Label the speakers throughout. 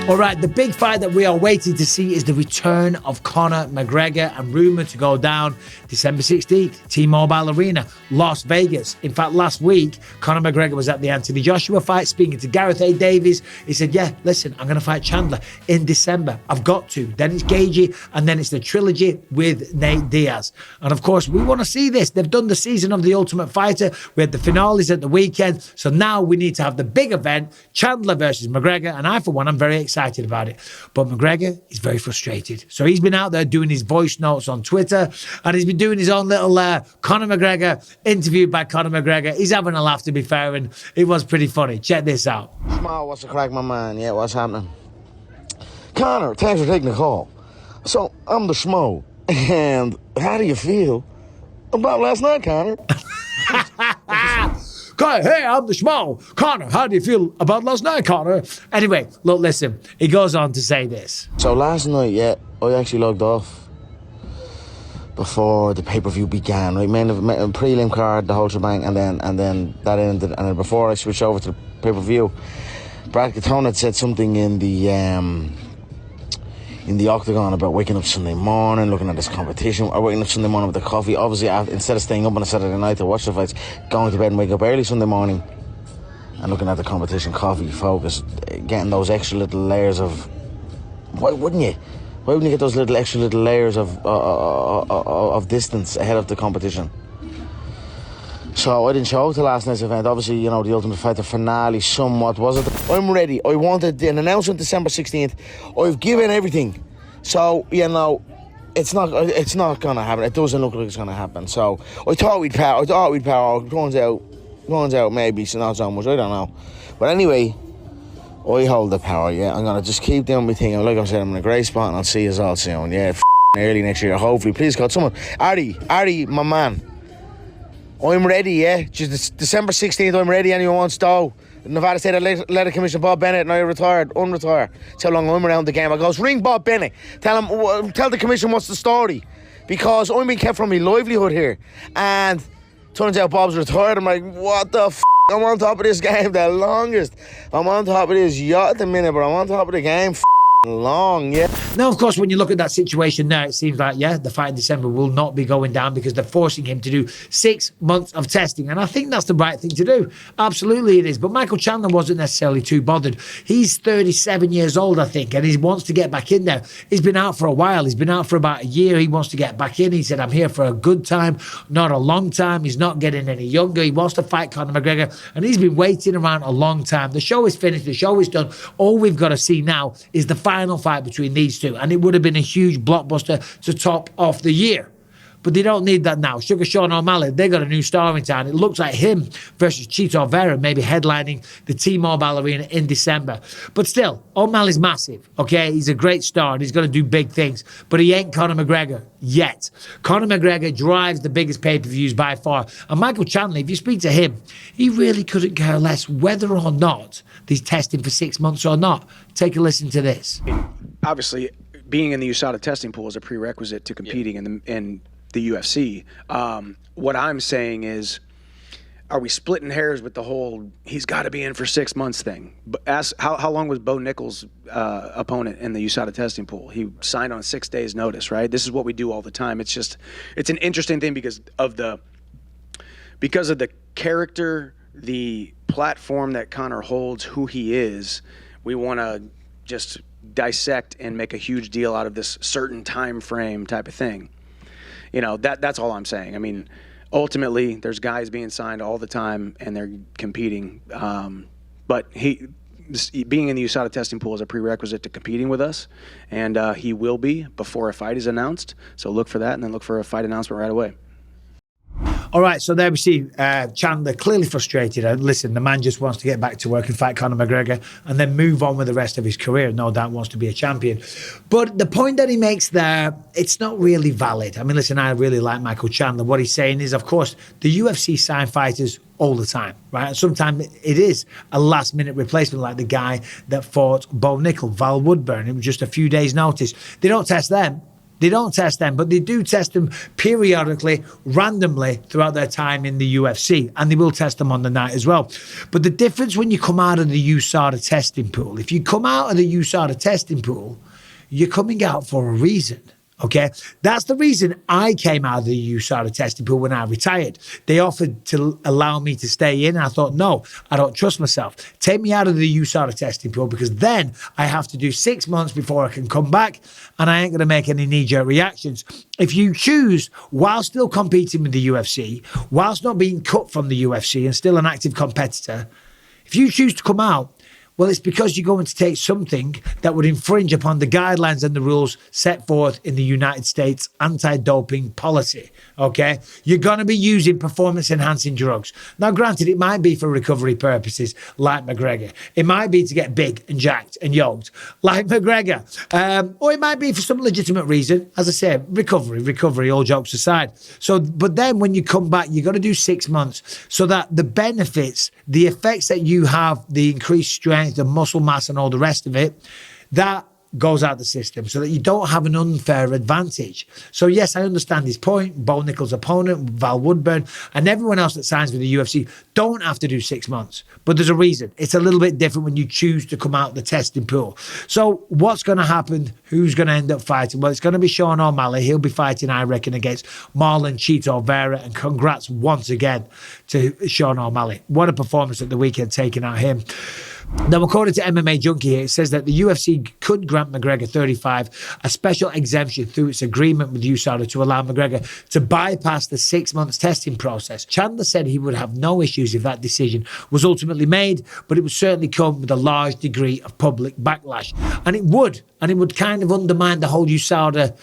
Speaker 1: All right, the big fight that we are waiting to see is the return of Conor McGregor, and rumoured to go down December 16th, T-Mobile Arena, Las Vegas. In fact, last week, Conor McGregor was at the Anthony Joshua fight, speaking to Gareth A. Davies. He said, yeah, listen, I'm going to fight Chandler in December. I've got to. Then it's Gagey, and then it's the trilogy with Nate Diaz. And of course, we want to see this. They've done the season of The Ultimate Fighter. We had the finales at the weekend. So now we need to have the big event, Chandler versus McGregor. And I, for one, I'm very excited about it. But McGregor is very frustrated. So he's been out there doing his voice notes on Twitter, and he's been doing his own little Conor McGregor, interviewed by Conor McGregor. He's having a laugh, to be fair, and it was pretty funny. Check this out.
Speaker 2: Small, what's the crack, my man? Yeah, what's happening? Conor, thanks for taking the call. So, I'm the schmo, and how do you feel about last night, Conor?
Speaker 1: Hey, I'm the schmo. Conor, how do you feel about last night, Conor? Anyway, look, listen. He goes on to say this.
Speaker 2: So last night, yeah, I actually logged off before the pay-per-view began. Right, made a prelim card, the whole shebang, and then that ended. And then before I switched over to the pay-per-view, Brad Catone had said something in the octagon about waking up Sunday morning, looking at this competition, or waking up Sunday morning with the coffee. Obviously, instead of staying up on a Saturday night to watch the fights, going to bed and wake up early Sunday morning and looking at the competition, coffee, focus, getting those extra little layers of... Why wouldn't you? Why wouldn't you get those extra little layers of distance ahead of the competition? So I didn't show up to last night's event. Obviously, you know, the Ultimate Fighter finale somewhat was it. I'm ready. I wanted an announcement December 16th. I've given everything. So, you know, it's not going to happen. It doesn't look like it's going to happen. So I thought we'd power. Turns out maybe so not so much. I don't know. But anyway, I hold the power, yeah. I'm going to just keep doing my thing. Like I said, I'm in a great spot and I'll see you all soon. Yeah, early next year, hopefully. Please, God, someone. Artie, my man. I'm ready, yeah. Just December 16th, I'm ready. Anyone wants to go. Nevada State Athletic Commissioner Bob Bennett and I unretire. That's how long I'm around the game. I goes, ring Bob Bennett. Tell the commission what's the story. Because I'm being kept from my livelihood here. And turns out Bob's retired. I'm like, what the f***? I'm on top of this game the longest. I'm on top of this yacht at the minute, but I'm on top of the game long, yeah.
Speaker 1: Now, of course, when you look at that situation now, it seems like, yeah, the fight in December will not be going down because they're forcing him to do 6 months of testing. And I think that's the right thing to do. Absolutely it is. But Michae Chandler wasn't necessarily too bothered. He's 37 years old, I think, and he wants to get back in there. He's been out for a while. He's been out for about a year. He wants to get back in. He said, I'm here for a good time, not a long time. He's not getting any younger. He wants to fight Conor McGregor, and he's been waiting around a long time. The show is finished. The show is done. All we've got to see now is the final fight between these two, and it would have been a huge blockbuster to top off the year. But they don't need that now. Sugar Sean O'Malley, they got a new star in town. It looks like him versus Chito Vera, maybe headlining the T-Mobile Arena in December. But still, O'Malley's massive, okay? He's a great star, and he's going to do big things. But he ain't Conor McGregor yet. Conor McGregor drives the biggest pay-per-views by far. And Michae Chandler, if you speak to him, he really couldn't care less whether or not he's testing for 6 months or not. Take a listen to this.
Speaker 3: Obviously, being in the USADA testing pool is a prerequisite to competing in the UFC. What I'm saying is, are we splitting hairs with the whole he's got to be in for 6 months thing? Ask how long was Bo Nichols' opponent in the USADA testing pool? He signed on 6 days' notice, right? This is what we do all the time. It's an interesting thing because of the character, the platform that Conor holds, who he is. We want to just dissect and make a huge deal out of this certain time frame type of thing. You know, that's all I'm saying. I mean, ultimately, there's guys being signed all the time and they're competing. But being in the USADA testing pool is a prerequisite to competing with us, and he will be before a fight is announced. So look for that, and then look for a fight announcement right away.
Speaker 1: All right, so there we see Chandler clearly frustrated. Listen, the man just wants to get back to work and fight Conor McGregor and then move on with the rest of his career. No doubt wants to be a champion. But the point that he makes there, it's not really valid. I mean, listen, I really like Michae Chandler. What he's saying is, of course, the UFC sign fighters all the time, right? And sometimes it is a last-minute replacement, like the guy that fought Bo Nichols, Val Woodburn. It was just a few days' notice. They don't test them. They don't test them, but they do test them periodically, randomly throughout their time in the UFC, and they will test them on the night as well. But the difference when you come out of the USADA testing pool, if you come out of the USADA testing pool, you're coming out for a reason. Okay, that's the reason I came out of the USADA testing pool when I retired. They offered to allow me to stay in. I thought, no, I don't trust myself. Take me out of the USADA testing pool, because then I have to do 6 months before I can come back, and I ain't going to make any knee-jerk reactions. If you choose, while still competing with the UFC, whilst not being cut from the UFC and still an active competitor, if you choose to come out, well, it's because you're going to take something that would infringe upon the guidelines and the rules set forth in the United States anti-doping policy, okay? You're going to be using performance-enhancing drugs. Now, granted, it might be for recovery purposes, like McGregor. It might be to get big and jacked and yoked, like McGregor. Or it might be for some legitimate reason. As I say, recovery, all jokes aside. So, but then when you come back, you've got to do 6 months so that the benefits, the effects that you have, the increased strength, the muscle mass and all the rest of it, that goes out the system so that you don't have an unfair advantage. So yes, I understand his point. Bo Nickal's opponent, Val Woodburn, and everyone else that signs with the UFC don't have to do 6 months. But there's a reason. It's a little bit different when you choose to come out the testing pool. So what's going to happen? Who's going to end up fighting? Well, it's going to be Sean O'Malley. He'll be fighting, I reckon, against Marlon Chito Vera. And congrats once again to Sean O'Malley. What a performance at the weekend, taking out him. Now, according to MMA Junkie here, it says that the UFC could grant McGregor 35 a special exemption through its agreement with USADA to allow McGregor to bypass the 6 months testing process. Chandler said he would have no issues if that decision was ultimately made, but it would certainly come with a large degree of public backlash. And it would kind of undermine the whole USADA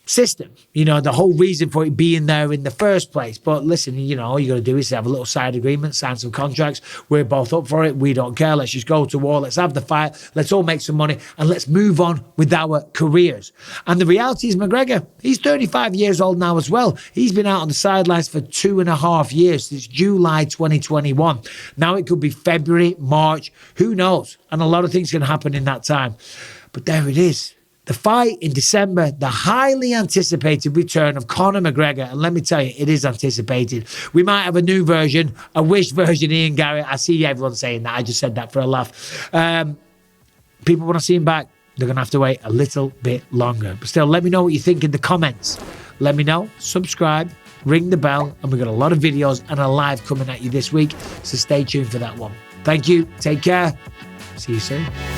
Speaker 1: system, you know, the whole reason for it being there in the first place. But listen, you know, all you got to do is have a little side agreement, sign some contracts. We're both up for it. We don't care. Let's just go to war. Let's have the fight. Let's all make some money and let's move on with our careers. And the reality is McGregor, he's 35 years old now as well. He's been out on the sidelines for 2.5 years, since July 2021. Now it could be February, March, who knows? And a lot of things can happen in that time. But there it is. The fight in December, the highly anticipated return of Conor McGregor. And let me tell you, it is anticipated. We might have a new version, a wish version, Ian Garrett. I see everyone saying that. I just said that for a laugh. People want to see him back. They're going to have to wait a little bit longer. But still, let me know what you think in the comments. Let me know. Subscribe. Ring the bell. And we've got a lot of videos and a live coming at you this week. So stay tuned for that one. Thank you. Take care. See you soon.